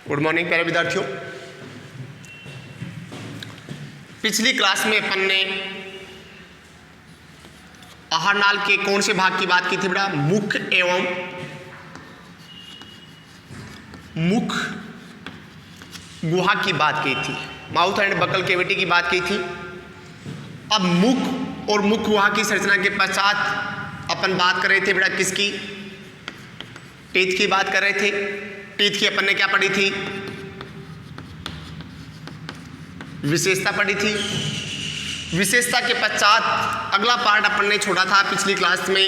Good morning प्यारे विद्यार्थियों। पिछली क्लास में अपन ने आहार नाल के कौन से भाग की बात की थी बेटा? मुख एवं मुख गुहा की बात की थी, माउथ एंड बकल कैविटी की बात की थी। अब मुख और मुख गुहा की संरचना के पश्चात अपन बात कर रहे थे बेटा किसकी? टीथ की बात कर रहे थे। टीथ की अपन ने क्या पढ़ी थी? विशेषता पढ़ी थी। विशेषता के पश्चात अगला पार्ट अपन ने छोड़ा था पिछली क्लास में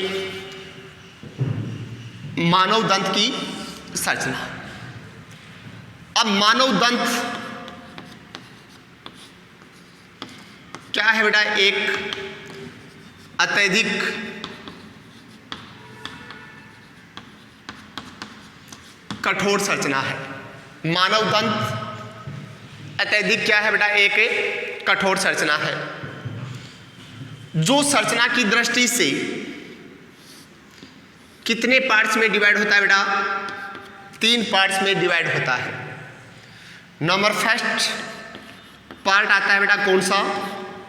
मानव दंत की संरचना। अब मानव दंत क्या है बेटा? एक अत्यधिक कठोर संरचना है। मानव दंत अत्यधिक क्या है बेटा? एक कठोर संरचना है जो संरचना की दृष्टि से कितने पार्ट्स में डिवाइड होता है बेटा? 3 पार्ट्स में डिवाइड होता है। नंबर फर्स्ट पार्ट आता है बेटा कौन सा?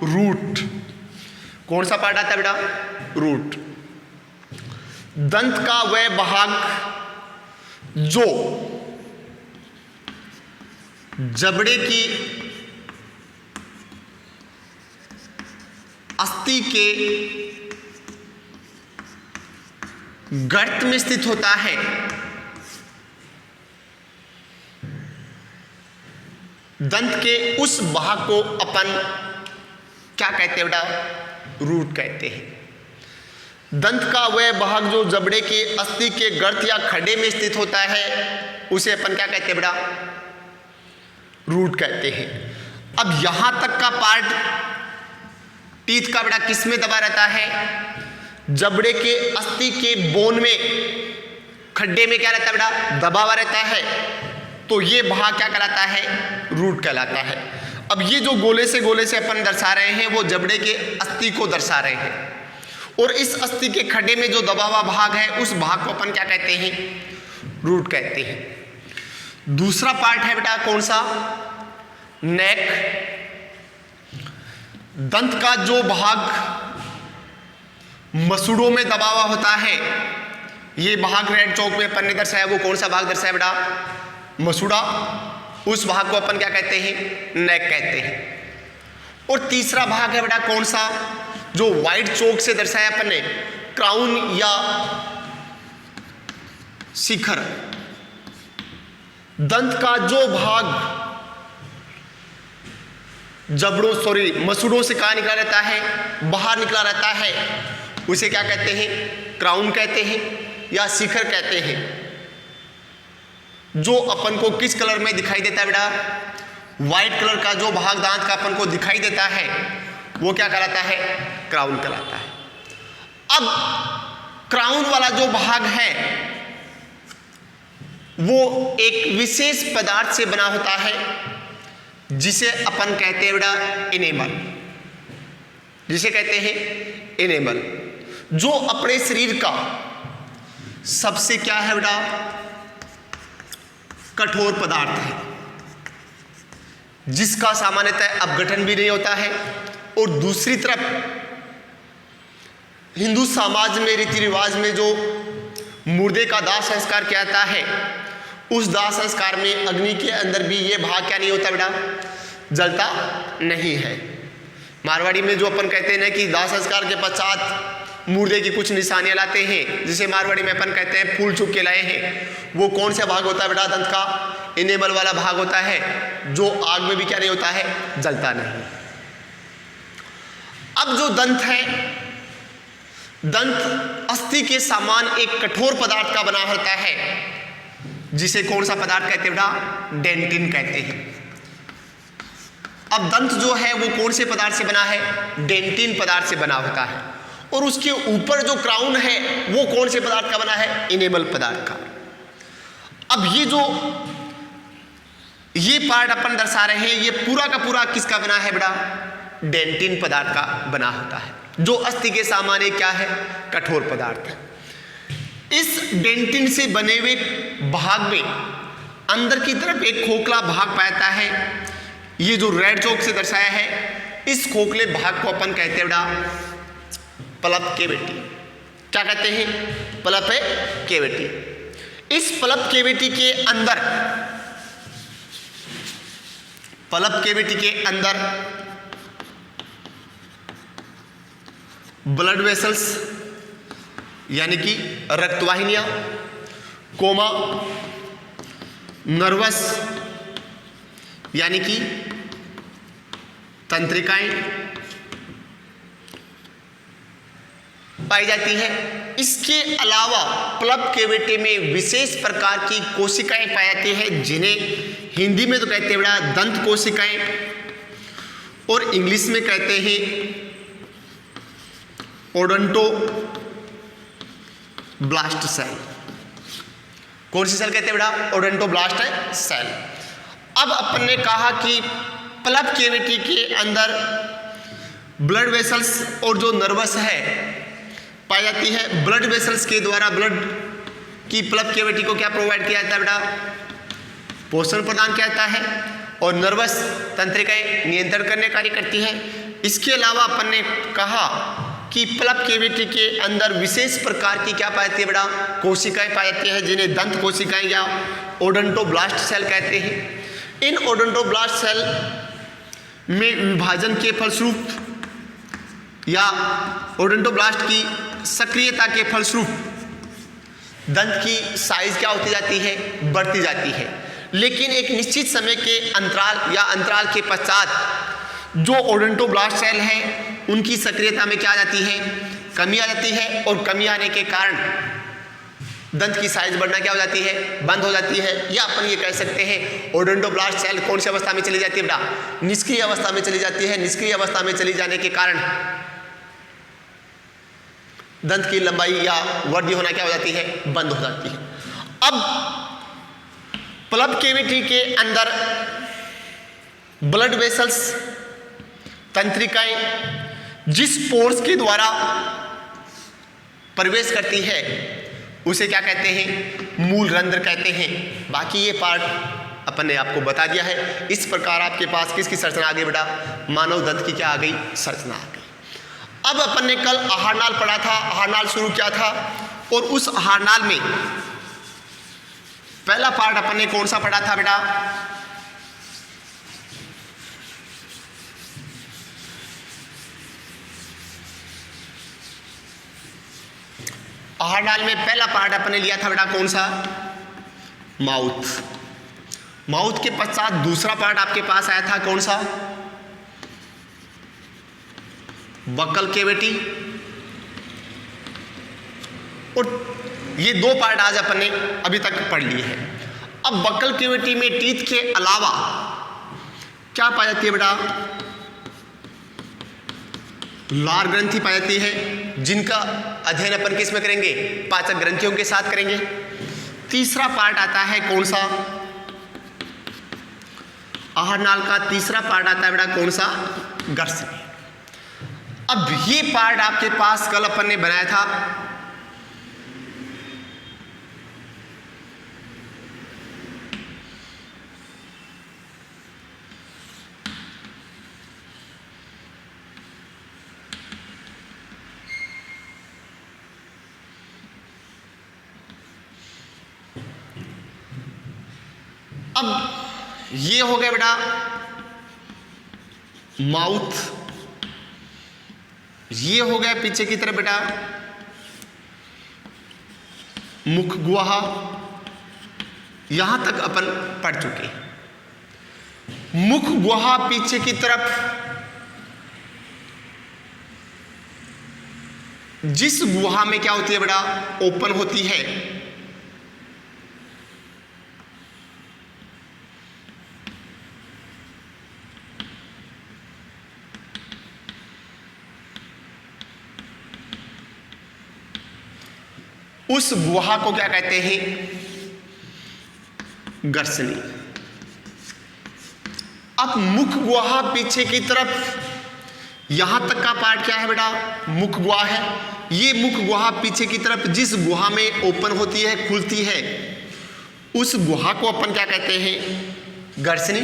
रूट। कौन सा पार्ट आता है बेटा? रूट। दंत का वह भाग जो जबड़े की अस्थि के गर्त में स्थित होता है, दंत के उस भाग को अपन क्या कहते हैं बेटा? रूट कहते हैं। दंत का वह भाग जो जबड़े के अस्थि के गर्त या खड्डे में स्थित होता है उसे अपन क्या कहते हैं बेटा? रूट कहते हैं। अब यहां तक का पार्ट टीथ का बेटा किस में दबा रहता है? जबड़े के अस्थि के बोन में, खड्डे में क्या रहता है बेटा? दबा हुआ रहता है। तो ये भाग क्या कहलाता है? रूट कहलाता है। अब ये जो गोले से अपन दर्शा रहे हैं वो जबड़े के अस्थि को दर्शा रहे हैं, और इस अस्थि के खड्डे में जो दबा हुआ भाग है उस भाग को अपन क्या कहते हैं? रूट कहते हैं। दूसरा पार्ट है बेटा कौन सा? नेक। दंत का जो भाग मसूड़ों में दबा हुआ होता है, ये भाग रेड चौक में अपन ने दर्शाया, वो कौन सा भाग दर्शाया बेटा? मसूड़ा। उस भाग को अपन क्या कहते हैं? नेक कहते हैं। और तीसरा भाग है बेटा कौन सा? जो व्हाइट चौक से दर्शाया अपन ने, क्राउन या शिखर। दंत का जो भाग मसूड़ों से कहां निकला रहता है? बाहर निकला रहता है, उसे क्या कहते हैं? क्राउन कहते हैं या शिखर कहते हैं। जो अपन को किस कलर में दिखाई देता है बेटा? व्हाइट कलर का जो भाग दांत का अपन को दिखाई देता है वो क्या कहलाता है? क्राउन कहलाता है। अब क्राउन वाला जो भाग है वो एक विशेष पदार्थ से बना होता है जिसे अपन कहते हैं बेटा इनेमल। जिसे कहते हैं इनेमल, जो अपने शरीर का सबसे क्या है बेटा? कठोर पदार्थ है, जिसका सामान्यतः अपघटन भी नहीं होता है। और दूसरी तरफ हिंदू समाज में रीति रिवाज में जो मुर्दे का दाह संस्कार किया जाता है, उस दाह संस्कार में अग्नि के अंदर भी ये भाग क्या नहीं होता बेटा? जलता नहीं है। मारवाड़ी में जो अपन कहते हैं ना कि दाह संस्कार के पश्चात मुर्दे की कुछ निशानियां लाते हैं, जिसे मारवाड़ी में अपन कहते हैं फूल चुप के लाए हैं, वो कौन सा भाग होता है बेटा? दंत का इनेमल वाला भाग होता है, जो आग में भी क्या नहीं होता है? जलता नहीं। अब जो दंत है, दंत अस्थि के समान एक कठोर पदार्थ का बना रहता है, जिसे कौन सा पदार्थ कहते हैं बेटा? डेंटिन कहते हैं। अब दंत जो है वो कौन से पदार्थ से बना है? डेंटिन पदार्थ से बना होता है। और उसके ऊपर जो क्राउन है वो कौन से पदार्थ का बना है? इनेमल पदार्थ का। अब ये पार्ट अपन दर्शा रहे हैं, ये पूरा का पूरा किसका बना है बेटा? डेंटिन पदार्थ का बना होता है, जो अस्थि के समान एक क्या है? कठोर पदार्थ है। इस डेंटिन से बने हुए भाग में अंदर की तरफ एक खोखला भाग पाता है। ये जो रेड चौक से दर्शाया है, इस खोखले भाग को अपन कहते हैं बेटा पल्प कैविटी। क्या कहते हैं? Pulp cavity. इस पल्प कैविटी के अंदर, पल्प कैविटी के अंदर ब्लड वेसल्स यानी कि रक्तवाहिनियां, कोमा, नर्वस यानी कि तंत्रिकाएं पाई जाती है। इसके अलावा पल्प कैविटी में विशेष प्रकार की कोशिकाएं पाई जाती हैं, जिन्हें हिंदी में तो कहते हैं बेटा दंत कोशिकाएं और इंग्लिश में कहते हैं ओडोंटो ब्लास्ट सेल। कौन सी सेल कहते हैं बेटा? ओडोंटो ब्लास्ट सेल। अब अपन ने कहा कि पल्प कैविटी के अंदर ब्लड वेसल्स और जो नर्वस है पाई जाती है। ब्लड वेसल्स के द्वारा ब्लड की पल्प कैविटी को क्या प्रोवाइड किया जाता है बेटा? पोषण प्रदान किया जाता है। और नर्वस तंत्रिकाएं नियंत्रण करने कार्य करती है। इसके अलावा अपन ने कहा कि पल्प कैविटी के अंदर विशेष प्रकार की क्या पाई जाती है बेटा? कोशिकाएं पाई जाती हैं, जिन्हें दंत कोशिकाएं या ओडोंटोब्लास्ट सेल कहते हैं। इन ओडोंटोब्लास्ट सेल में विभाजन के फलस्वरूप या ओडोंटोब्लास्ट की सक्रियता के फलस्वरूप दंत की साइज क्या होती जाती है? बढ़ती जाती है। लेकिन एक निश्चित समय के अंतराल या अंतराल के पश्चात जो ओडोंटोब्लास्ट सेल हैं उनकी सक्रियता में क्या आ जाती है? कमी आ जाती है। और कमी आने के कारण दंत की साइज बढ़ना क्या हो जाती है? बंद हो जाती है। या अपन ये कह सकते हैं ओडोंटोब्लास्ट सेल कौन सी अवस्था में चली जाती है बेटा? निष्क्रिय अवस्था में चली जाती है। निष्क्रिय अवस्था में चली जाने के कारण दंत की लंबाई या वृद्धि होना क्या हो जाती है? बंद हो जाती है। अब पल्प कैविटी के अंदर ब्लड वेसल्स, तंत्रिकाएं जिस पोर्स के द्वारा प्रवेश करती है उसे क्या कहते हैं? मूल रंध्र कहते हैं। बाकी ये पार्ट अपन ने आपको बता दिया है। इस प्रकार आपके पास किसकी संरचना आ गई बेटा? मानव दंत की क्या आ गई? संरचना आ गई। अब अपन ने कल आहारनाल पढ़ा था, आहारनाल शुरू किया था, और उस आहारनाल में पहला पार्ट अपन ने कौन सा पढ़ा था बेटा? आहारनाल में पहला पार्ट अपन ने लिया था बेटा कौन सा? माउथ। माउथ के पश्चात दूसरा पार्ट आपके पास आया था कौन सा? Buccal cavity. और ये दो पार्ट आज अपन ने अभी तक पढ़ लिए हैं। अब बक्कल कैविटी में टीथ के अलावा क्या पाई जाती है बेटा? लार ग्रंथि पाई जाती है, जिनका अध्ययन अपन किस में करेंगे? पाचक ग्रंथियों के साथ करेंगे। तीसरा पार्ट आता है कौन सा? आहारनाल का तीसरा पार्ट आता है बेटा कौन सा? ग्रसनी। अब ये पार्ट आपके पास कल अपन ने बनाया था अब ये हो गया बेटा माउथ। ये हो गया पीछे की तरफ बेटा मुख गुहा। यहां तक अपन पढ़ चुके हैं। मुख गुहा पीछे की तरफ, जिस गुहा में क्या होती है बेटा? ओपन होती है। उस गुहा को क्या कहते हैं? ग्रसनी। अब मुख गुहा पीछे की तरफ यहां तक का पार्ट क्या है बेटा? मुख गुहा है। ये मुख गुहा पीछे की तरफ जिस गुहा में ओपन होती है, खुलती है, उस गुहा को अपन क्या कहते हैं? गर्सनी।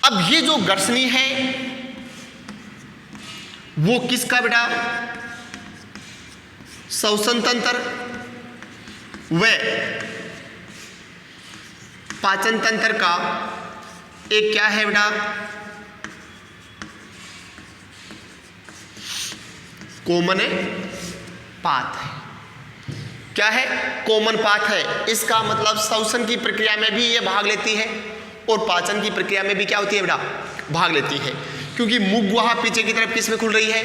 अब ये जो गर्सनी है वो किसका बेटा? श्वसन तंत्र व पाचन तंत्र का एक क्या है बेटा? कॉमन पाथ है। क्या है? कॉमन पाथ है। इसका मतलब श्वसन की प्रक्रिया में भी ये भाग लेती है और पाचन की प्रक्रिया में भी क्या होती है बेटा? भाग लेती है। क्योंकि मुख गुहा पीछे की तरफ किस में खुल रही है?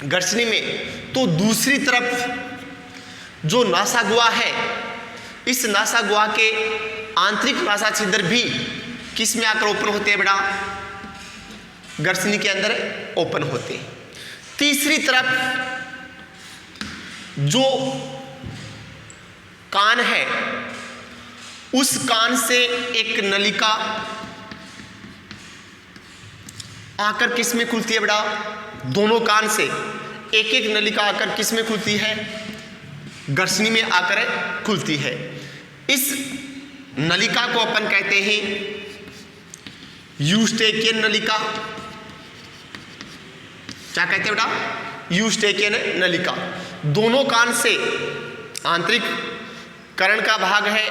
गर्सनी में। तो दूसरी तरफ जो नासा गुहा है, इस नासा गुहा के आंतरिक नासा छिद्र भी किस में आकर ओपन होते हैं बेटा? गर्सनी के अंदर ओपन होते हैं। तीसरी तरफ जो कान है, उस कान से एक नलिका आकर किस में खुलती है बेटा? दोनों कान से एक एक नलिका आकर किस में खुलती है? गर्सनी में आकर खुलती है। इस नलिका को अपन कहते हैं यूस्टेकियन नलिका। क्या कहते हैं बेटा? यूस्टेकियन नलिका। दोनों कान से आंतरिक कर्ण का भाग है।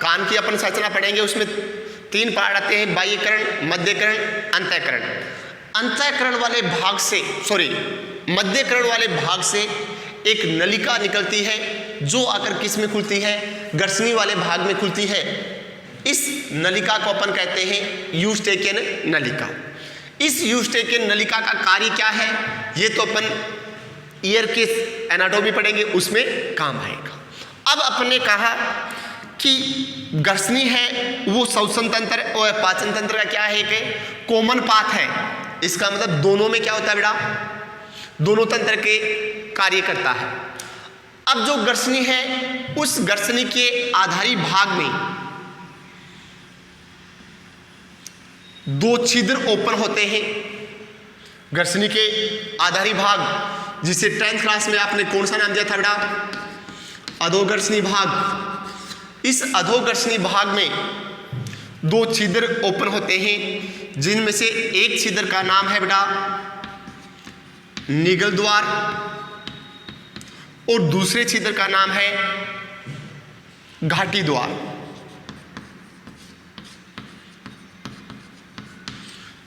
कान की अपन संरचना पढ़ेंगे, उसमें 3 पार्ट आते हैं, बाह्यकर्ण, मध्यकर्ण, अंतःकर्ण। अंतःकर्ण वाले भाग से मध्यकर्ण वाले भाग से एक नलिका निकलती है जो आकर किस में खुलती है? गर्सनी वाले भाग में खुलती है। इस नलिका को अपन कहते हैं यूस्टेकियन नलिका। इस यूस्टेकियन नलिका का कार्य क्या है? ये तो अपन ईयर के एनाटॉमी पढ़ेंगे, उसमें काम आएगा। अब अपन ने कहा कि गर्सनी है वो श्वसन तंत्र और पाचन तंत्र का क्या है कि कॉमन पाथ है। इसका मतलब दोनों में क्या होता है बेटा? दोनों तंत्र के कार्य करता है। अब जो गर्सनी है, उस गर्सनी के आधारी भाग में 2 छिद्र ओपन होते हैं। गर्सनी के आधारी भाग, जिसे 10th क्लास में आपने कौन सा नाम दिया था बेटा? अधोगर्सनी भाग। इस अधोगर्सनी भाग में 2 छिद्र ओपन होते हैं, जिनमें से एक छिद्र का नाम है बेटा निगल द्वार और दूसरे छिद्र का नाम है घाटी द्वार।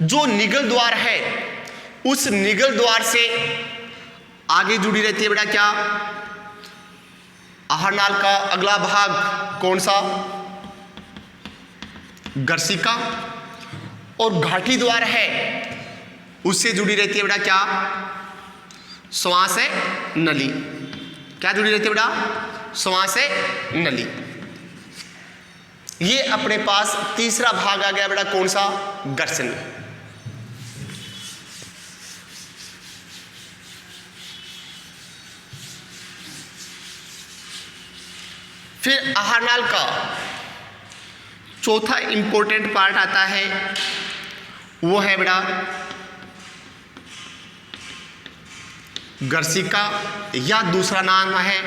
जो निगल द्वार है, उस निगल द्वार से आगे जुड़ी रहती है बेटा क्या? आहारनाल का अगला भाग कौन सा? गर्सिका। और घाटी द्वार है, उससे जुड़ी रहती है बेटा क्या? श्वास नली। क्या जुड़ी रहती है बेटा? श्वास नली। ये अपने पास तीसरा भाग आ गया बेटा, कौन सा? गर्सनी। फिर आहारनाल का चौथा इंपॉर्टेंट पार्ट आता है, वो है बेटा गर्सिका, या दूसरा नाम है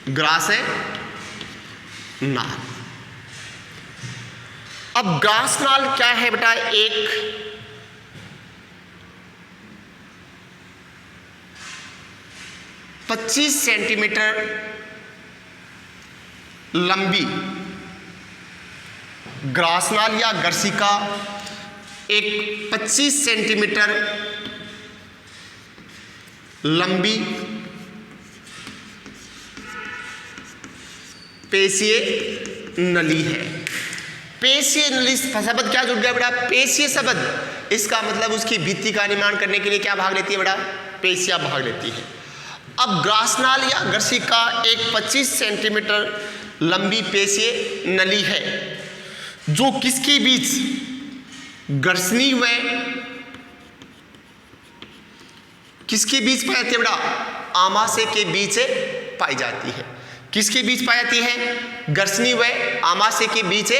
ग्रास नाल। अब ग्रास नाल क्या है बेटा? एक पच्चीस सेंटीमीटर लंबी ग्रासनाल या गर्सिका, एक 25 सेंटीमीटर लंबी पेशीय नली है। पेशीय नली शब्द क्या जुड़ गया बेटा? पेशीय शब्द। इसका मतलब उसकी भित्ति का निर्माण करने के लिए क्या भाग लेती है बेटा? पेशियां भाग लेती है। अब ग्रासनाल या गर्सिका एक 25 सेंटीमीटर लंबी पेशीय नली है, जो किसके बीच? गर्सनी व किसके बीच पाई जाती है बेटा? आमाशय के बीच पाई जाती है। किसके बीच पाई जाती है? गर्सनी व आमाशय के बीच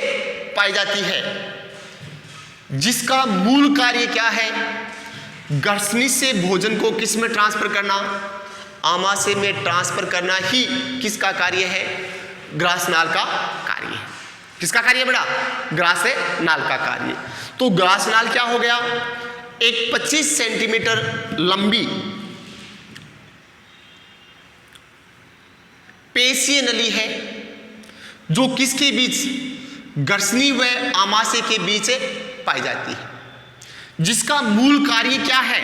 पाई जाती है, जिसका मूल कार्य क्या है? गर्सनी से भोजन को किस में ट्रांसफर करना? आमाशय में ट्रांसफर करना ही किसका कार्य है? ग्रासनाल का कार्य है। किसका कार्य है बेटा? ग्रासनाल का कार्य। तो ग्रासनाल क्या हो गया? एक 25 सेंटीमीटर लंबी पेशीय नली है जो किसके बीच? ग्रसनी व आमाशय के बीच पाई जाती है, जिसका मूल कार्य क्या है?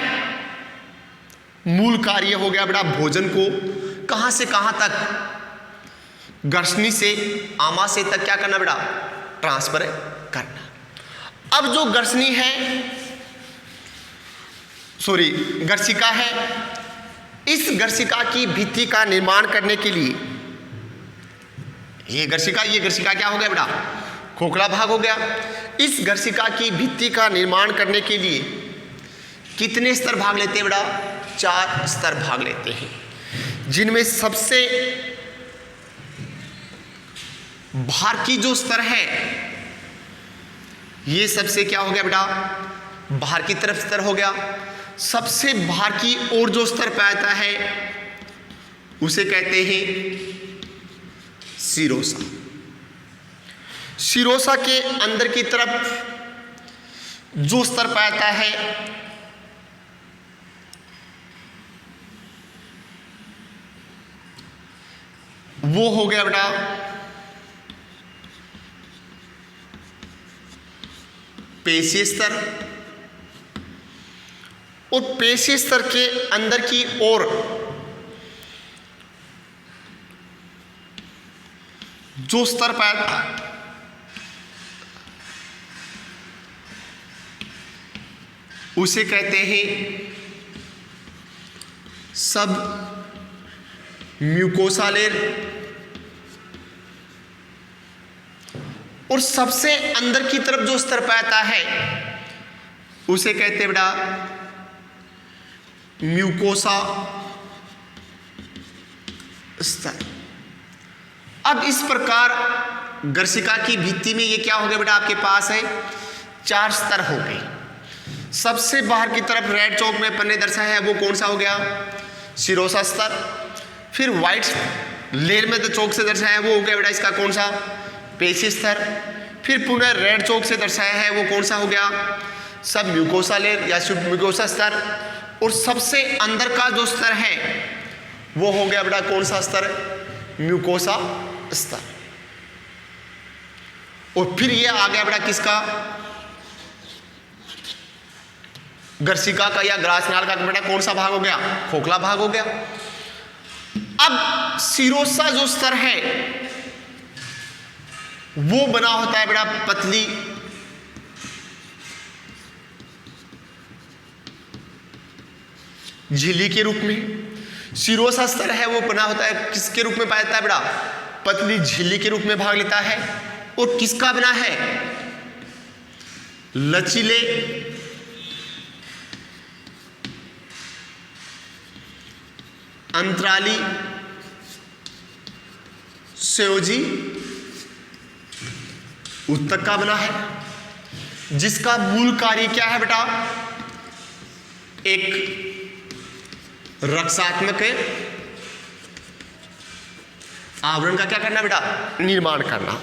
मूल कार्य हो गया बेटा भोजन को कहां से कहां तक? ग्रसनी से आमाशय तक क्या करना बेटा? ट्रांसफर करना। अब जो ग्रसनी है, गर्शिका है, इस गर्शिका की भित्ति का निर्माण करने के लिए ये गर्शिका क्या हो गया बेटा? खोखला भाग हो गया। इस गर्शिका की भित्ति का निर्माण करने के लिए कितने स्तर भाग लेते हैं बेटा? 4 स्तर भाग लेते हैं, जिनमें सबसे बाहर की जो स्तर है, ये सबसे क्या हो गया बेटा? बाहर की तरफ स्तर हो गया। सबसे बाहर की ओर जो स्तर पाता है उसे कहते हैं शिरोसा। शिरोसा के अंदर की तरफ जो स्तर पाता है वो हो गया बेटा पेशीय स्तर। और पेशीय स्तर के अंदर की ओर जो स्तर पाता है उसे कहते हैं सब म्यूकोसा लेयर। और सबसे अंदर की तरफ जो स्तर पाता है उसे कहते हैं बेटा म्यूकोसा स्तर। अब इस प्रकार गर्शिका की भित्ति में ये क्या हो गया बेटा? आपके पास है 4 स्तर हो गए। सबसे बाहर की तरफ रेड चौक में अपन ने दर्शाया है वो कौन सा हो गया? शिरोसा स्तर। फिर व्हाइट लेयर में जो चौक से दर्शाया है वो हो गया बेटा इसका कौन सा? पेशीय स्तर। फिर पुनः रेड चौक से दर्शाया है वो कौन सा हो गया? सब म्यूकोसा लेयर या सब म्यूकोसा स्तर। और सबसे अंदर का जो स्तर है वो हो गया बेटा कौन सा स्तर? म्यूकोसा स्तर। और फिर ये आ गया बेटा किसका? गर्शिका का या ग्रासनाल का बेटा कौन सा भाग हो गया? खोखला भाग हो गया। अब शिरोसा जो स्तर है वो बना होता है बेटा पतली झिल्ली के रूप में। शिरोसा स्तर है वो बना होता है किसके रूप में पाया जाता है बेटा? पतली झिल्ली के रूप में भाग लेता है। और किसका बना है? लचीले अंतराली संयोजी उत्तक का बना है, जिसका मूल कार्य क्या है बेटा? एक रक्षात्मक आवरण का क्या करना बेटा? निर्माण करना।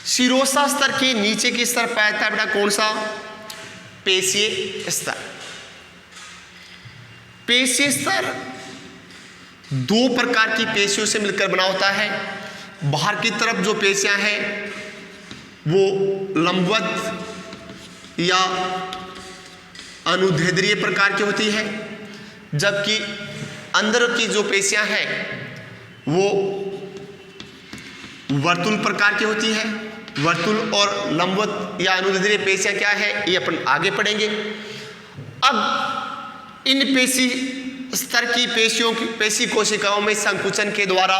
शिरोसा स्तर के नीचे की स्तर पाता है बेटा कौन सा? पेशीय स्तर। पेशीय स्तर 2 प्रकार की पेशियों से मिलकर बना होता है। बाहर की तरफ जो पेशियां हैं वो लंबवत या अनुदैर्ध्य प्रकार की होती है, जबकि अंदर की जो पेशियां हैं वो वर्तुल प्रकार की होती है। वर्तुल और लंबवत या अनुदैर्ध्य पेशियां क्या है ये अपन आगे पढ़ेंगे। अब इन पेशी स्तर की पेशी कोशिकाओं में संकुचन के द्वारा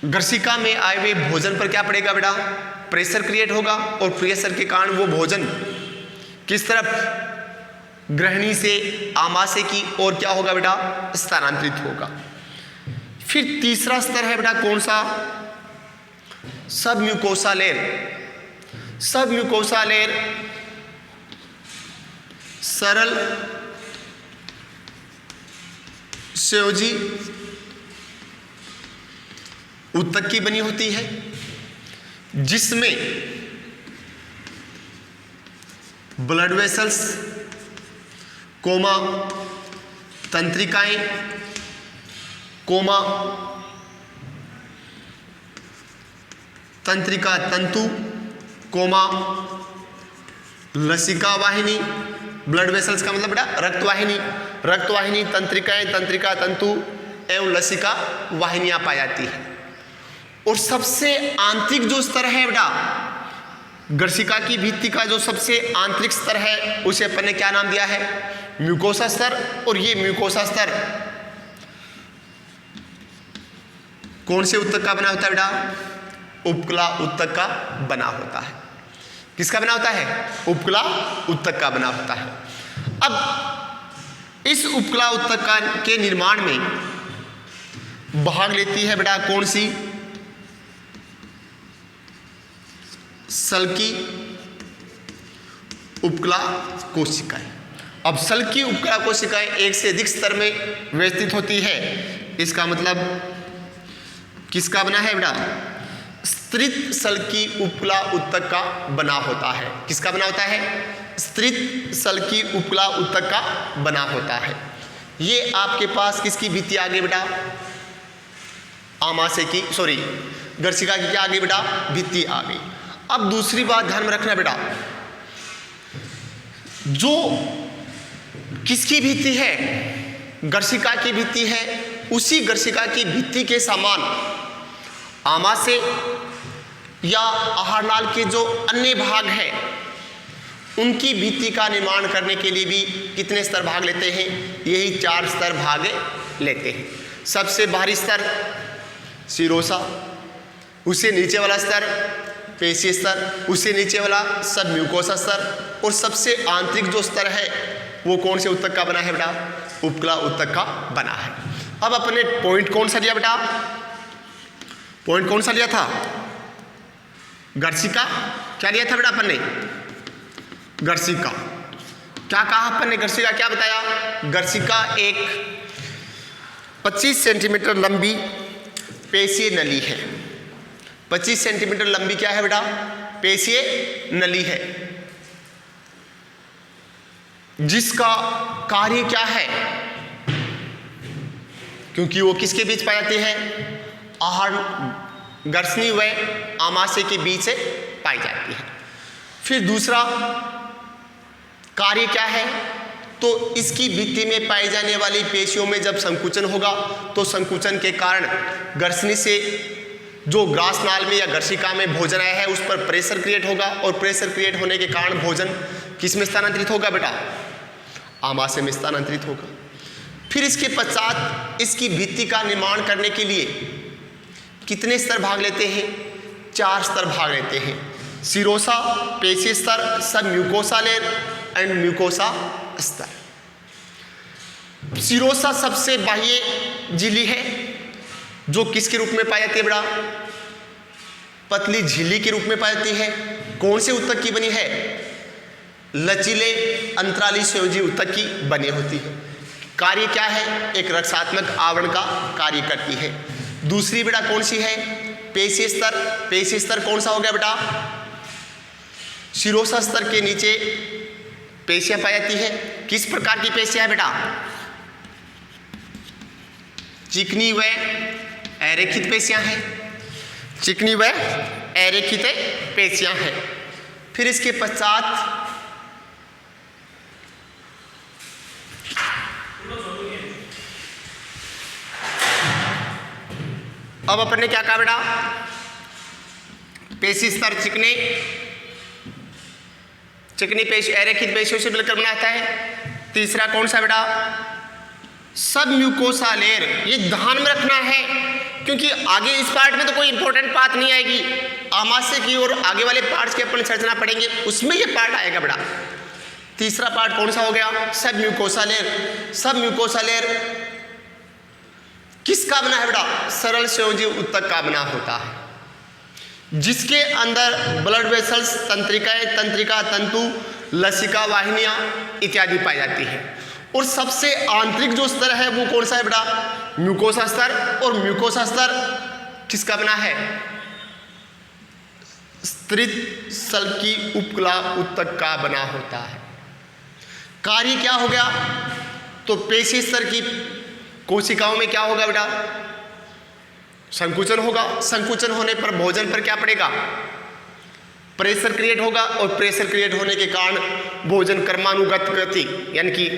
गर्शिका में आए हुए भोजन पर क्या पड़ेगा बेटा? प्रेशर क्रिएट होगा। और प्रेशर के कारण वो भोजन किस तरफ? ग्रहणी से आमाशय की ओर क्या होगा बेटा? स्थानांतरित होगा। फिर तीसरा स्तर है बेटा कौन सा? सब म्यूकोसा लेयर। सब म्यूकोसा लेयर सरल संयोजी ऊतक की बनी होती है, जिसमें ब्लड वेसल्स, कोमा तंत्रिकाएं, कोमा तंत्रिका तंतु, कोमा लसिका वाहिनी, ब्लड वेसल्स का मतलब बेटा रक्तवाहिनी, रक्तवाहिनी, तंत्रिकाएं, तंत्रिका तंतु एवं लसिका वाहिनियां पाई जाती है। और सबसे आंतरिक जो स्तर है बेटा गर्शिका की भित्ति का, जो सबसे आंतरिक स्तर है उसे अपन ने क्या नाम दिया है? म्यूकोसा स्तर। और ये म्यूकोसा स्तर कौन से ऊतक का बना होता है बेटा? उपकला ऊतक का बना होता है। किसका बना होता है? उपकला ऊतक का बना होता है। अब इस उपकला ऊतक का के निर्माण में भाग लेती है बेटा कौन सी? सल्की उपकला कोशिकाएं। अब सल्की उपकला कोशिकाएं एक से अधिक स्तर में व्यवस्थित होती है। इसका मतलब किसका बना है बेटा? स्तृत सल्की उपकला ऊतक का बना होता है। किसका बना होता है? स्तृत सल्की उपकला ऊतक का बना होता है। ये आपके पास किसकी भित्ति आ गई बेटा? आमाशय की, सॉरी गर्शिका की क्या आ गई बेटा? भित्ति आ गई। अब दूसरी बात ध्यान में रखना बेटा, जो किसकी भित्ति है? गर्शिका की भित्ति है। उसी गर्शिका की भित्ति के समान आमाशय या आहारनाल के जो अन्य भाग हैं उनकी भित्ति का निर्माण करने के लिए भी कितने स्तर भाग लेते हैं? यही 4 स्तर भाग लेते हैं। सबसे बाहरी स्तर सिरोसा, उससे नीचे वाला स्तर पेशीय स्तर, उससे नीचे वाला सब म्यूकोसा स्तर, और सबसे आंतरिक जो स्तर है वो कौन से ऊतक का बना है बेटा? उपकला ऊतक का बना है। अब अपने पॉइंट कौन सा लिया बेटा? पॉइंट कौन सा लिया था? गर्शिका। क्या लिया था बेटा अपन ने? गर्शिका। क्या कहा अपन ने? गर्शिका क्या बताया? गर्शिका एक 25 सेंटीमीटर लंबी पेशीय नली है। 25 सेंटीमीटर लंबी क्या है बेटा? पेशीय नली है, जिसका कार्य क्या है? क्योंकि वो किसके बीच पाई जाती है? आहार गर्शनी व आमाशय के बीच से पाई जाती है। फिर दूसरा कार्य क्या है? तो इसकी भित्ति में पाई जाने वाली पेशियों में जब संकुचन होगा तो संकुचन के कारण गर्शनी से जो ग्रासनाल में या गर्शिका में भोजन आया है उस पर प्रेशर क्रिएट होगा, और प्रेशर क्रिएट होने के कारण भोजन किस में स्थानांतरित होगा बेटा? आमाशय में स्थानांतरित होगा। फिर इसके पश्चात इसकी भित्ति का निर्माण करने के लिए कितने स्तर भाग लेते हैं? 4 स्तर भाग लेते हैं। सिरोसा, पेशीय स्तर, सब म्यूकोसा लेयर एंड म्यूकोसा स्तर। सिरोसा सबसे बाह्य झिल्ली है जो किसके रूप में पाई जाती है बेटा? पतली झिल्ली के रूप में पाई जाती है। कौन से ऊतक की बनी है? लचीले अंतराली संयोजी ऊतक की बनी होती है। कार्य क्या है? एक रक्षात्मक आवरण का कार्य करती है। दूसरी बेटा कौन सी है? पेशीय स्तर। पेशीय स्तर कौन सा हो गया बेटा? सिरोसा स्तर के नीचे पेशियां पाई जाती है। किस प्रकार की पेशियां है बेटा? चिकनी व अरेखित पेशियां हैं। चिकनी व अरेखित पेशियां हैं। फिर इसके पश्चात अब अपन ने क्या कहा बेटा? पेशी स्तर चिकनी पेशी अरेखित पेशियों से मिलकर बनाता है। तीसरा कौन सा बेटा? सब म्यूकोसा लेयर। ये ध्यान में रखना है क्योंकि आगे इस पार्ट में तो कोई इंपॉर्टेंट बात नहीं आएगी। आमाशय की और आगे वाले पार्ट्स के अपन चर्चा पड़ेंगे, उसमें ये पार्ट आएगा बेटा। तीसरा पार्ट कौन सा हो गया? सब म्यूकोसा लेयर। सब म्यूकोसा लेयर किसका बना है बेटा? सरल संयोजी ऊतक का बना होता है, जिसके अंदर ब्लड वेसल्स, तंत्रिकाएं, तंत्रिका तंतु, लसिका वाहिनियां इत्यादि पाई जाती है। और सबसे आंतरिक जो स्तर है वो कौन सा है बेटा? म्यूकोसा स्तर। और म्यूकोसा स्तर किसका बना है? स्तरित सल्ब की उपकला उत्तक का बना होता है। कार्य क्या हो गया? तो पेशी स्तर की कोशिकाओं में क्या होगा बेटा? संकुचन होगा। संकुचन होने पर भोजन पर क्या पड़ेगा? प्रेशर क्रिएट होगा, और प्रेशर क्रिएट होने के कारण भोजन क्रमानुगत गति यानी कि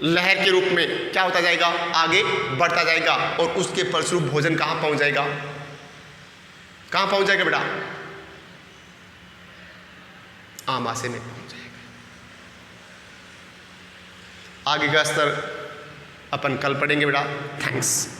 लहर के रूप में क्या होता जाएगा? आगे बढ़ता जाएगा। और उसके फलस्वरूप भोजन कहाँ पहुंच जाएगा? कहाँ पहुंच जाएगा बेटा? आमाशय में पहुंच जाएगा। आगे का स्तर अपन कल पढ़ेंगे बेटा। थैंक्स।